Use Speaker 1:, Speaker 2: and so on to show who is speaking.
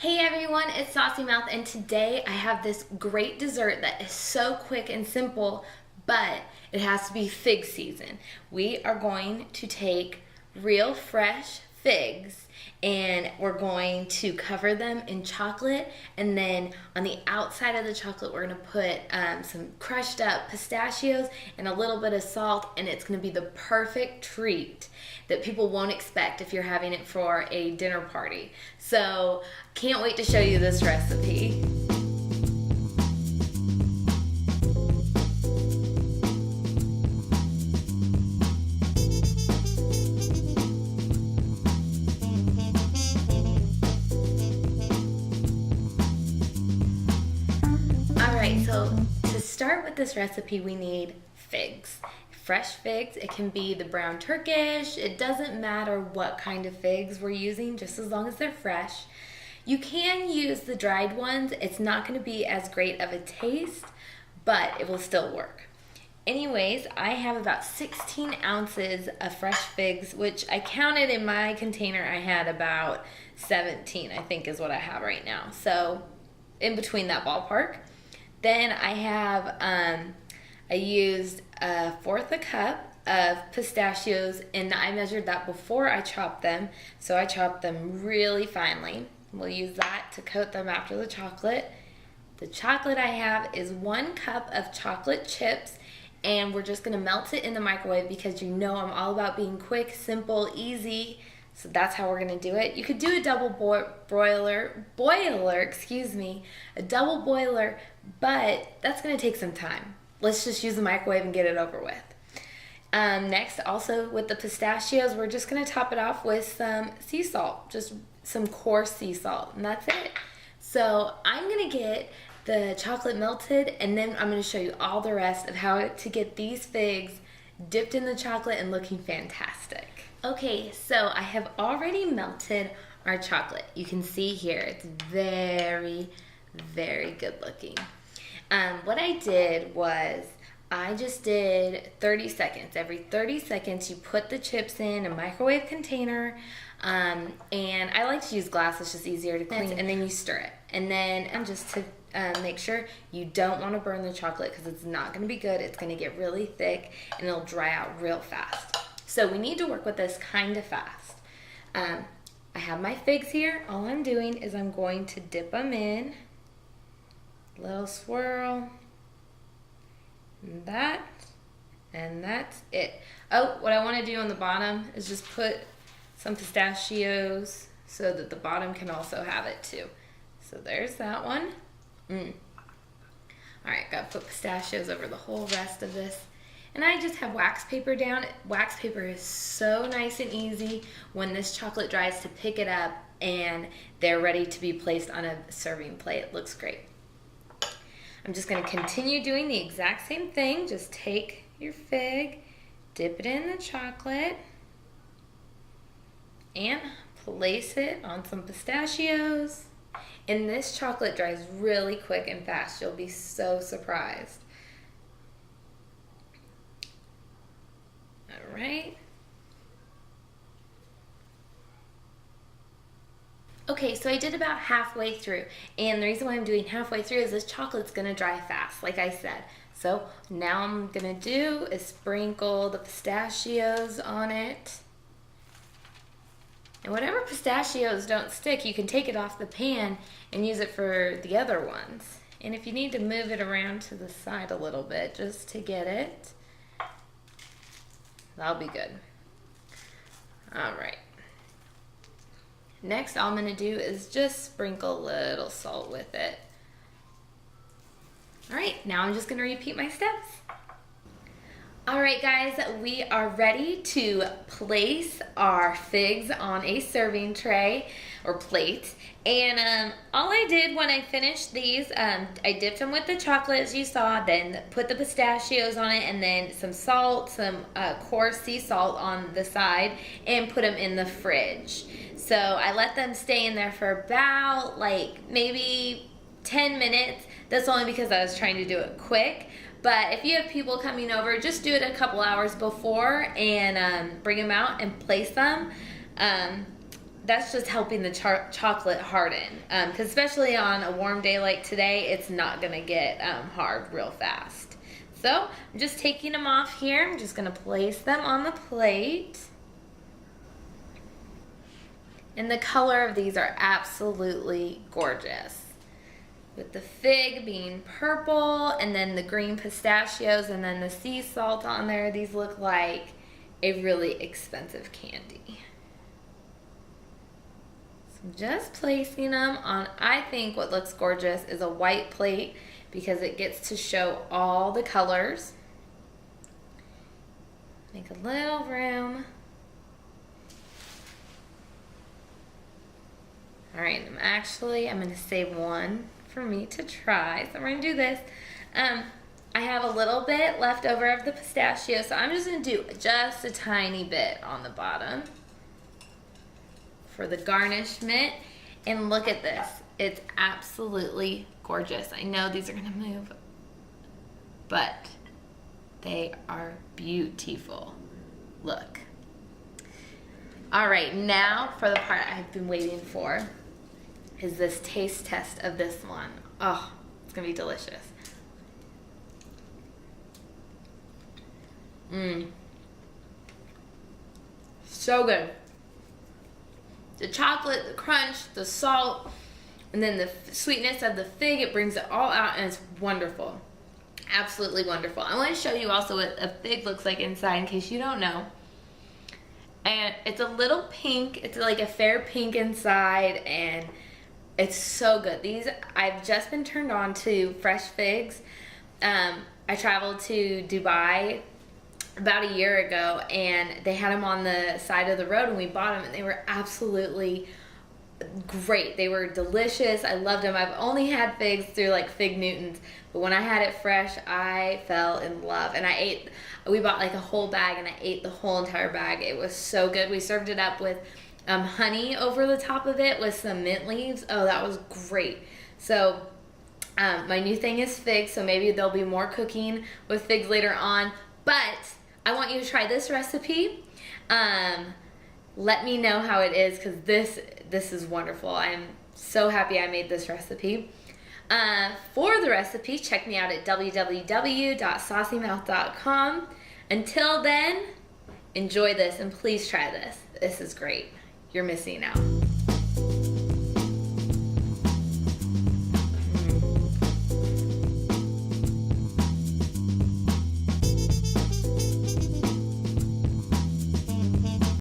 Speaker 1: Hey everyone, it's Saucy Mouth, and today I have this great dessert that is so quick and simple, but it has to be fig season. We are going to take real fresh figs and we're going to cover them in chocolate, and then on the outside of the chocolate we're going to put some crushed up pistachios and a little bit of salt, and it's going to be the perfect treat that people won't expect if you're having it for a dinner party. So can't wait to show you this recipe. Alright, so to start with this recipe we need figs. Fresh figs. It can be the brown Turkish. It doesn't matter what kind of figs we're using, just as long as they're fresh. You can use the dried ones. It's not going to be as great of a taste, but it will still work. Anyways, I have about 16 ounces of fresh figs, which I counted in my container. I had about 17, I think is what I have right now. So in between that ballpark. Then I have, I used 1/4 a cup of pistachios, and I measured that before I chopped them, so I chopped them really finely. We'll use that to coat them after the chocolate. The chocolate I have is 1 cup of chocolate chips, and we're just gonna melt it in the microwave because you know I'm all about being quick, simple, easy, so that's how we're gonna do it. You could do a double boiler, a double boiler, but that's gonna take some time. Let's just use the microwave and get it over with. Next, also with the pistachios, we're just gonna top it off with some sea salt, just some coarse sea salt, and that's it. So I'm gonna get the chocolate melted, and then I'm gonna show you all the rest of how to get these figs dipped in the chocolate and looking fantastic. Okay, so I have already melted our chocolate. You can see here, it's very, very good looking. What I did was I just did 30 seconds. Every 30 seconds you put the chips in a microwave container, and I like to use glass, it's just easier to clean, and then you stir it. And then just to make sure you don't want to burn the chocolate because it's not going to be good. It's going to get really thick and it'll dry out real fast. So we need to work with this kind of fast. I have my figs here. All I'm doing is I'm going to dip them in. Little swirl, and that's it. Oh, what I want to do on the bottom is just put some pistachios so that the bottom can also have it too. So there's that one. Alright, gotta put pistachios over the whole rest of this. And I just have wax paper down. Wax paper is so nice and easy when this chocolate dries to pick it up, and they're ready to be placed on a serving plate. It looks great. I'm just going to continue doing the exact same thing. Just take your fig, dip it in the chocolate, and place it on some pistachios. And this chocolate dries really quick and fast. You'll be so surprised. All right. Okay, so I did about halfway through, and the reason why I'm doing halfway through is this chocolate's gonna dry fast, like I said. So now I'm gonna do is sprinkle the pistachios on it. And whatever pistachios don't stick, you can take it off the pan and use it for the other ones. And if you need to move it around to the side a little bit just to get it, that'll be good. All right. Next, all I'm going to do is just sprinkle a little salt with it. Alright, now I'm just going to repeat my steps. Alright guys, we are ready to place our figs on a serving tray or plate. And all I did when I finished these, I dipped them with the chocolate as you saw, then put the pistachios on it, and then some salt, some coarse sea salt on the side, and put them in the fridge. So I let them stay in there for about maybe 10 minutes. That's only because I was trying to do it quick. But if you have people coming over, just do it a couple hours before and bring them out and place them. that's just helping the chocolate harden. Because especially on a warm day like today, it's not gonna get hard real fast. So I'm just taking them off here. I'm just gonna place them on the plate. And the color of these are absolutely gorgeous. With the fig being purple, and then the green pistachios, and then the sea salt on there. These look like a really expensive candy. So I'm just placing them on, I think what looks gorgeous is a white plate because it gets to show all the colors. Make a little room. All right, I'm gonna save one for me to try. So we're gonna do this. I have a little bit left over of the pistachio, so I'm just gonna do just a tiny bit on the bottom for the garnishment. And look at this, it's absolutely gorgeous. I know these are gonna move, but they are beautiful. Look. All right, now for the part I've been waiting for is this taste test of this one. Oh, it's gonna be delicious. So good. The chocolate, the crunch, the salt, and then the sweetness of the fig, it brings it all out, and it's wonderful. Absolutely wonderful. I want to show you also what a fig looks like inside in case you don't know. And it's a little pink, it's like a fair pink inside, and it's so good. These, I've just been turned on to fresh figs. I traveled to Dubai about a year ago, and they had them on the side of the road, and we bought them, and they were absolutely great. They were delicious. I loved them. I've only had figs through like Fig Newtons, but when I had it fresh, I fell in love. And we bought like a whole bag, and I ate the whole entire bag. It was so good. We served it up with honey over the top of it with some mint leaves. Oh, that was great. So my new thing is figs, so maybe there'll be more cooking with figs later on, but I want you to try this recipe. Let me know how it is, because this is wonderful. I'm so happy I made this recipe. For the recipe, check me out at www.saucymouth.com. Until then, enjoy this, and please try this. This is great. You're missing out.